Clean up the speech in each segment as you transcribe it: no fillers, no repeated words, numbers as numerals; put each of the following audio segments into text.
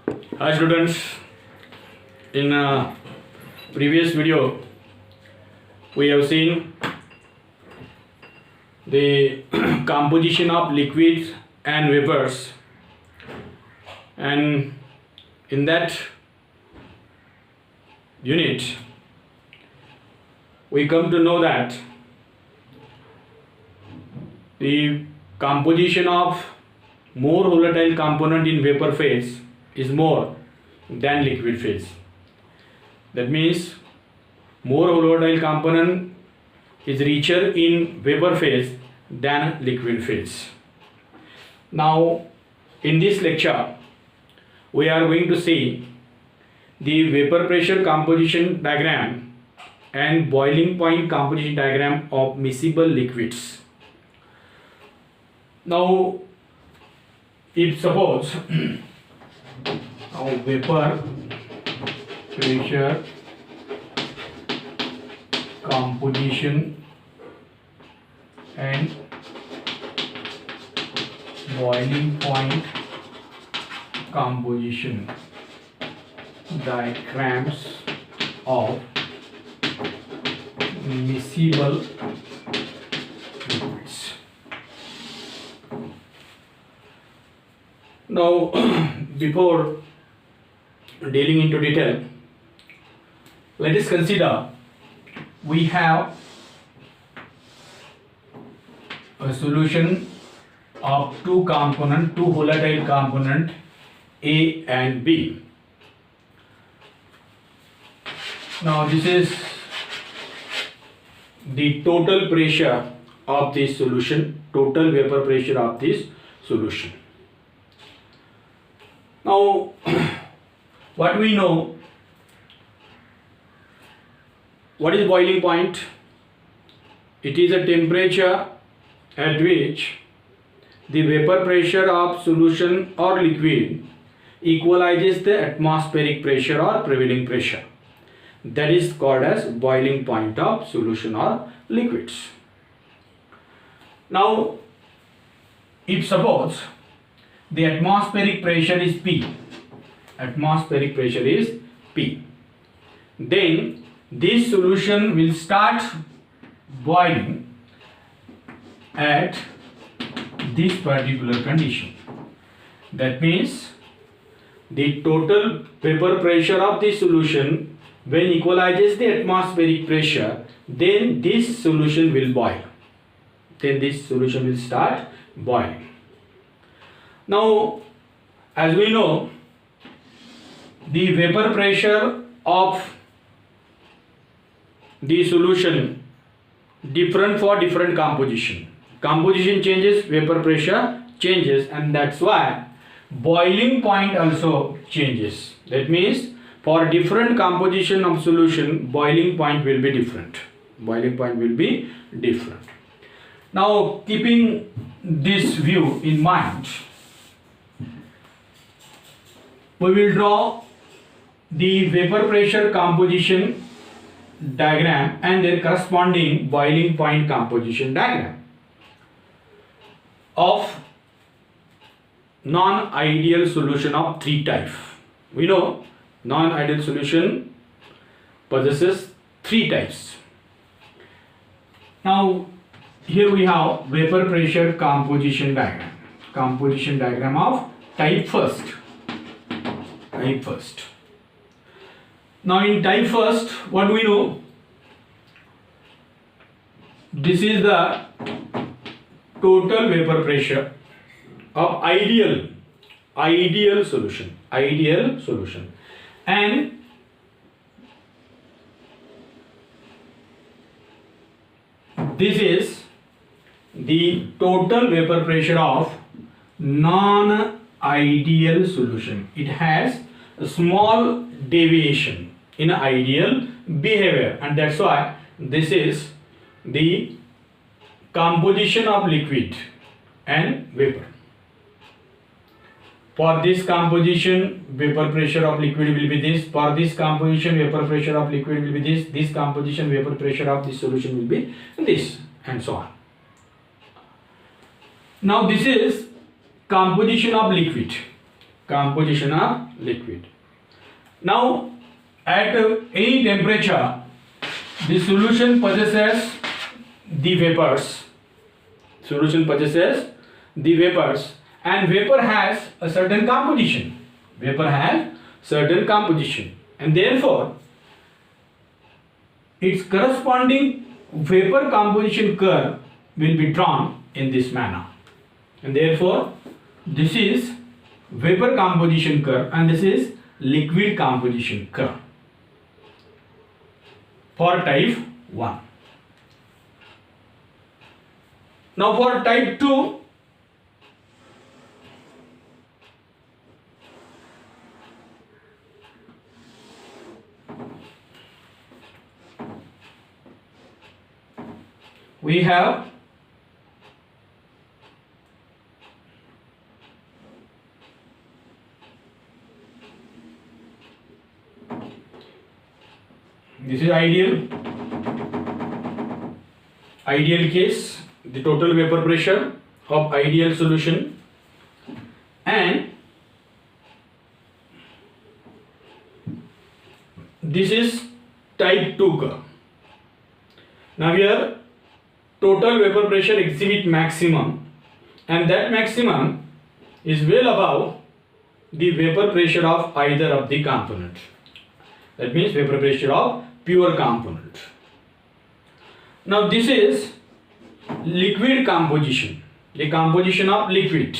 Hi students, in previous video we have seen the composition of liquids and vapors, and in that unit we come to know that the composition of more volatile component in vapor phase is more than liquid phase. That means more volatile component is richer in vapor phase than liquid phase. Now in this lecture we are going to see the vapor pressure composition diagram and boiling point composition diagram of miscible liquids. Now if suppose vapor pressure composition and boiling point composition diagrams of miscible liquids. Now before dealing into detail, let us consider we have a solution of two volatile component A and B. Now this is the total pressure of this solution, total vapor pressure of this solution. Now what we know, what is boiling point? It is a temperature at which the vapor pressure of solution or liquid equalizes the atmospheric pressure or prevailing pressure. That is called as boiling point of solution or liquids. Now if suppose the atmospheric pressure is P, then this solution will start boiling at this particular condition. That means the total vapor pressure of this solution when equalizes the atmospheric pressure, then this solution will boil. Then this solution will start boiling. Now as we know, the vapor pressure of the solution different for different composition. Composition changes, vapor pressure changes, and that's why boiling point also changes. That means for different composition of solution, boiling point will be different. Now keeping this view in mind, we will draw the vapor pressure composition diagram and their corresponding boiling point composition diagram of non-ideal solution of three types. We know non-ideal solution possesses three types. Now here we have vapor pressure composition diagram of type first. Now in type first, what do we know? This is the total vapor pressure of ideal solution, and this is the total vapor pressure of non-ideal solution. It has a small deviation in ideal behavior, and that's why this is the composition of liquid and vapor. For this composition, vapor pressure of liquid will be this. For this composition, vapor pressure of liquid will be this. This composition, vapor pressure of this solution will be this, and so on. Now this is composition of liquid. composition of liquid. Now at any temperature the solution possesses the vapors. Solution possesses the vapors, and vapor has a certain composition. Vapor has certain composition, and therefore its corresponding vapor composition curve will be drawn in this manner. And therefore this is vapor composition curve and this is liquid composition curve for type 1. Now for type 2, we have this is ideal case, the total vapor pressure of ideal solution, and this is type 2 curve. Now here total vapor pressure exhibit maximum, and that maximum is well above the vapor pressure of either of the component. That means vapor pressure of pure component. Now this is liquid composition, the composition of liquid.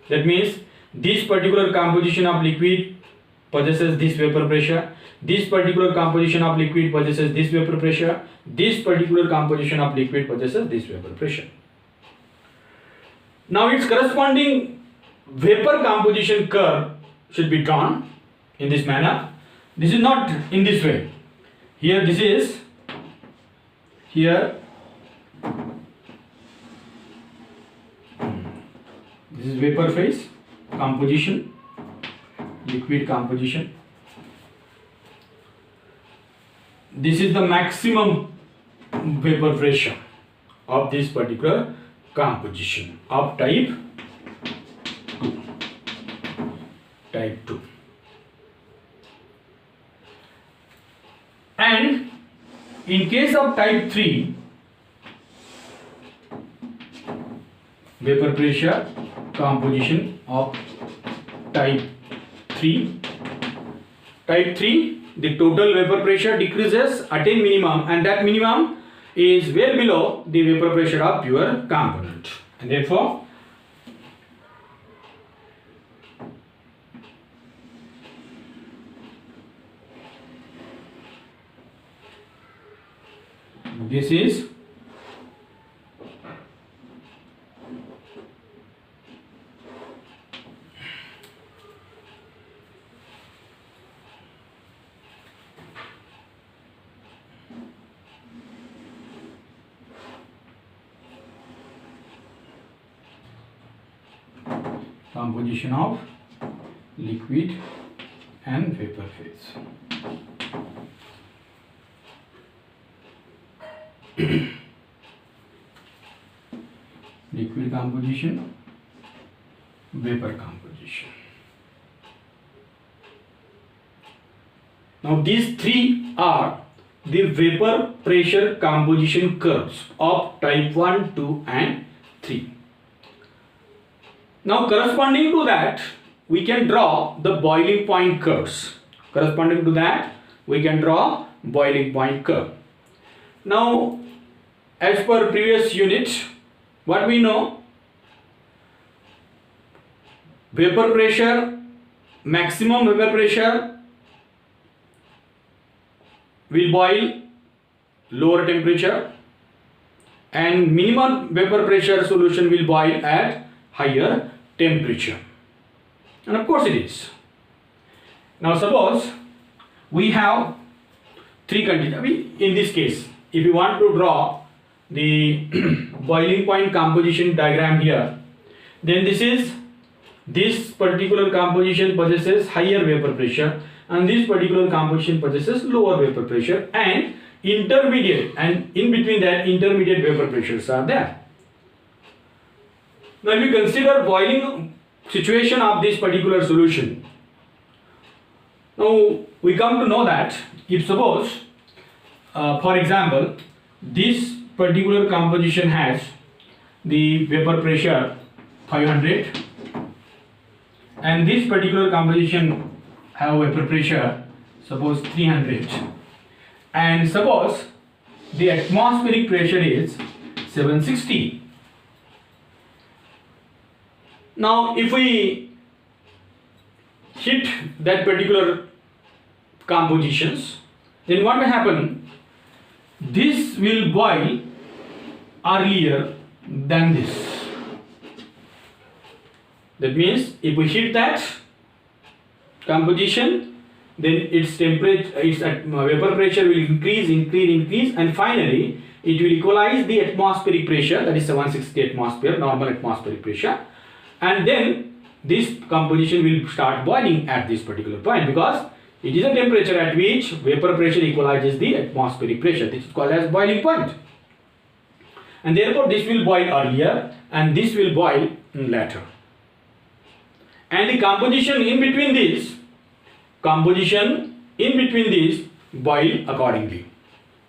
That means this particular composition of liquid possesses this vapor pressure, this particular composition of liquid possesses this vapor pressure, this particular composition of liquid possesses this vapor pressure. Now its corresponding vapor composition curve should be drawn in this manner. This is not in this way. Here this is, here this is vapor phase composition, liquid composition. This is the maximum vapor pressure of this particular composition of type 2. Type 2. And in case of type 3, vapor pressure composition of type 3. Type 3, the total vapor pressure decreases at a minimum, and that minimum is well below the vapor pressure of pure component, and therefore this is composition of liquid and vapor phase. Liquid composition, vapor composition. Now these three are the vapor pressure composition curves of type 1, 2 and 3. Now corresponding to that we can draw the boiling point curves. Corresponding to that we can draw boiling point curve. Now as per previous unit, what we know, vapor pressure, maximum vapor pressure will boil lower temperature, and minimum vapor pressure solution will boil at higher temperature, and of course it is. Now suppose we have three conditions. In this case, if you want to draw the boiling point composition diagram here, then this particular composition possesses higher vapor pressure and this particular composition possesses lower vapor pressure, and intermediate, and in between that intermediate vapor pressures are there. Now if you consider boiling situation of this particular solution. Now we come to know that if suppose for example this particular composition has the vapor pressure 500 and this particular composition have vapor pressure suppose 300 and suppose the atmospheric pressure is 760. Now if we hit that particular compositions, then what will happen? This will boil earlier than this. That means if we hit that composition, then its temperature, its vapor pressure will increase, and finally it will equalize the atmospheric pressure, that is 760 atmosphere, normal atmospheric pressure, and then this composition will start boiling at this particular point because it is a temperature at which vapor pressure equalizes the atmospheric pressure. This is called as boiling point. And therefore this will boil earlier and this will boil later. And the composition in between these boil accordingly.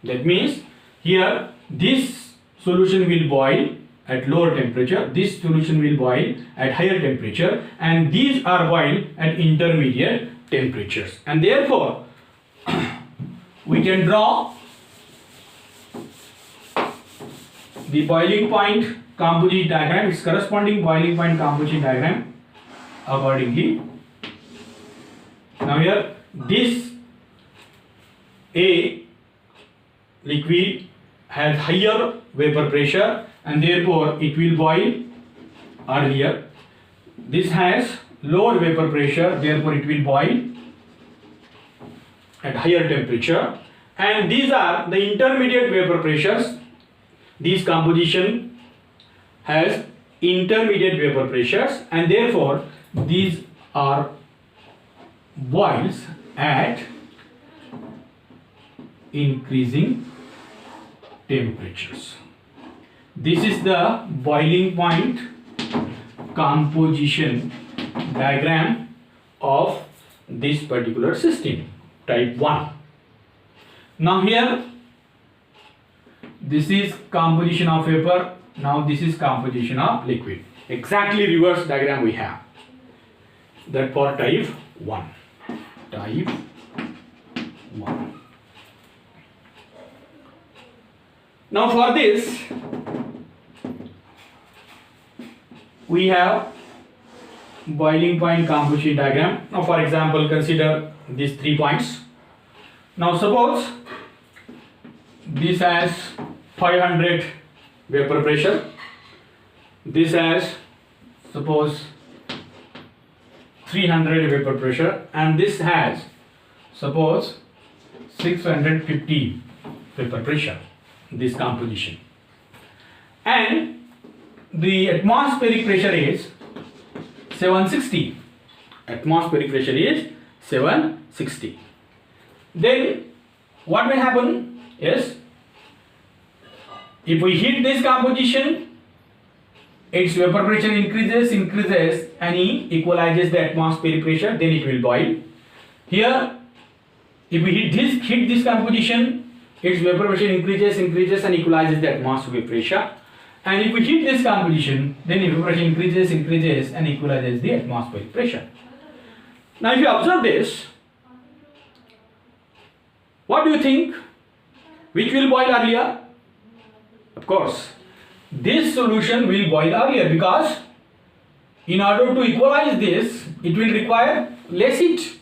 That means here this solution will boil at lower temperature, this solution will boil at higher temperature, and these are boiled at intermediate temperatures. And therefore we can draw the boiling point composite diagram, its corresponding boiling point composite diagram accordingly. Now here this A liquid has higher vapor pressure and therefore it will boil earlier. This has lower vapor pressure, therefore it will boil at higher temperature, and these are the intermediate vapor pressures. This composition has intermediate vapor pressures and therefore these are boils at increasing temperatures. This is the boiling point composition diagram of this particular system, type 1. Now here this is composition of vapor, now this is composition of liquid. Exactly reverse diagram we have, that for type 1. Type 1. Now for this we have boiling point composition diagram. Now for example consider these 3 points. Now suppose this has 500 vapor pressure, this has suppose 300 vapor pressure, and this has suppose 650 vapor pressure, this composition, and the atmospheric pressure is 760. Atmospheric pressure is 760. Then what will happen is, if we heat this composition, its vapor pressure increases and it equalizes the atmospheric pressure, then it will boil. Here if we heat this composition, its vapor pressure increases and equalizes the atmospheric pressure, and if we heat this composition, then the vapor pressure increases and equalizes the atmospheric pressure. Now if you observe this, what do you think, which will boil earlier? Of course this solution will boil earlier, because in order to equalize this it will require less heat,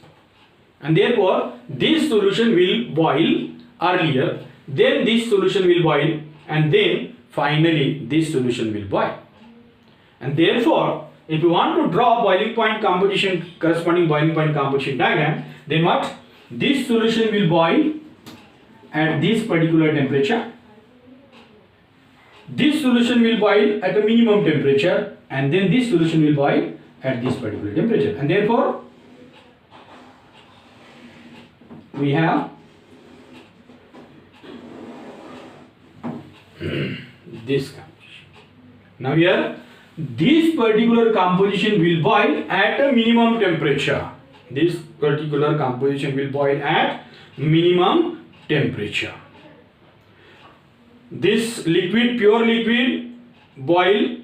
and therefore this solution will boil earlier, then this solution will boil, and then finally this solution will boil. And therefore if you want to draw boiling point composition, corresponding boiling point composition diagram, then what, this solution will boil at this particular temperature, this solution will boil at a minimum temperature, and then this solution will boil at this particular temperature, and therefore we have this composition. Now here this particular composition will boil at a minimum temperature. This particular composition will boil at minimum temperature. This liquid, pure liquid, boil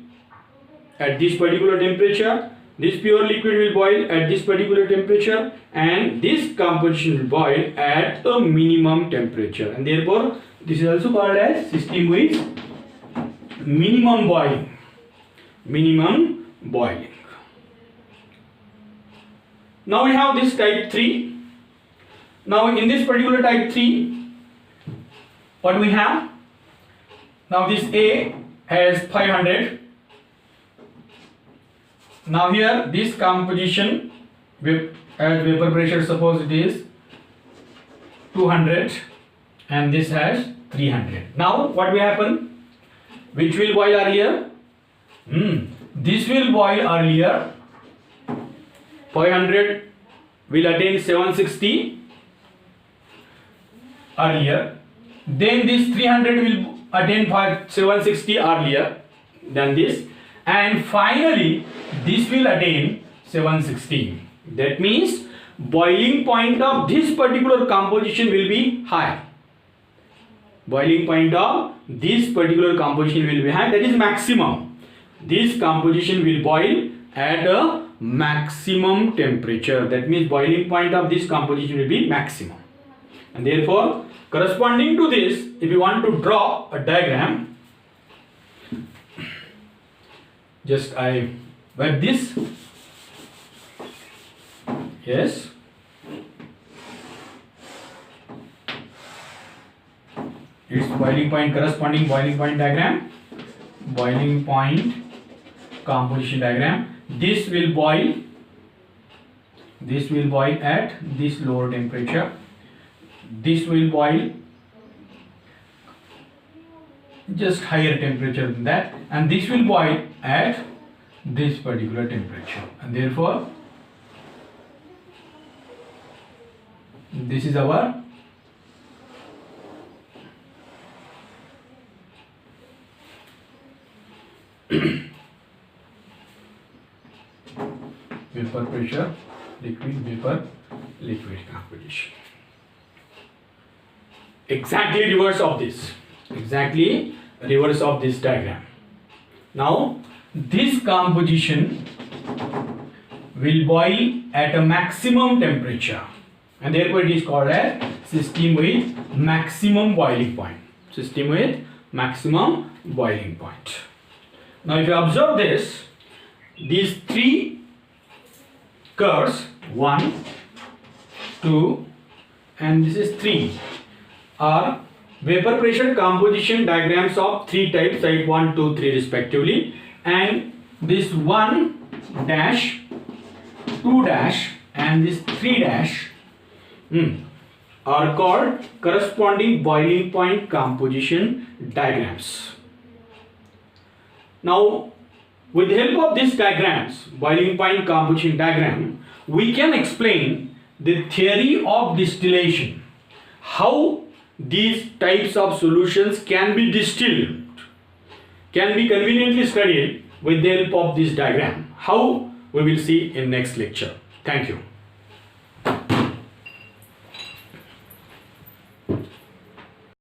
at this particular temperature. This pure liquid will boil at this particular temperature, and this composition will boil at a minimum temperature, and therefore this is also called as system with minimum boiling. Minimum boiling. Now we have this type 3. Now in this particular type 3, what we have? Now this A has 500. Now here this composition as vapor pressure, suppose it is 200, and this has 300. Now what will happen? Which will boil earlier? This will boil earlier. 500 will attain 760 earlier. Then this 300 will attain 760 earlier than this. And finally this will attain 760. That means boiling point of this particular composition will be high. Boiling point of this particular composition will be high, that is maximum. This composition will boil at a maximum temperature. That means boiling point of this composition will be maximum. And therefore, corresponding to this, if you want to draw a diagram, just I write this. Yes. Its boiling point, corresponding boiling point diagram. Boiling point composition diagram. This will boil at this lower temperature. This will boil just higher temperature than that, and this will boil at this particular temperature, and therefore this is our vapor pressure, liquid, vapor, liquid composition. Exactly reverse of this. Exactly reverse of this diagram. Now this composition will boil at a maximum temperature, and therefore it is called as system with maximum boiling point. System with maximum boiling point. Now if you observe this, these three curves, 1, 2 and this is 3, are vapor pressure composition diagrams of three types, type 1, 2, 3 respectively, and this 1 dash, 2 dash and this 3 dash are called corresponding boiling point composition diagrams. Now with the help of these diagrams, boiling point composition diagram, we can explain the theory of distillation, how these types of solutions can be distilled, can be conveniently studied with the help of this diagram. How, we will see in next lecture. Thank you.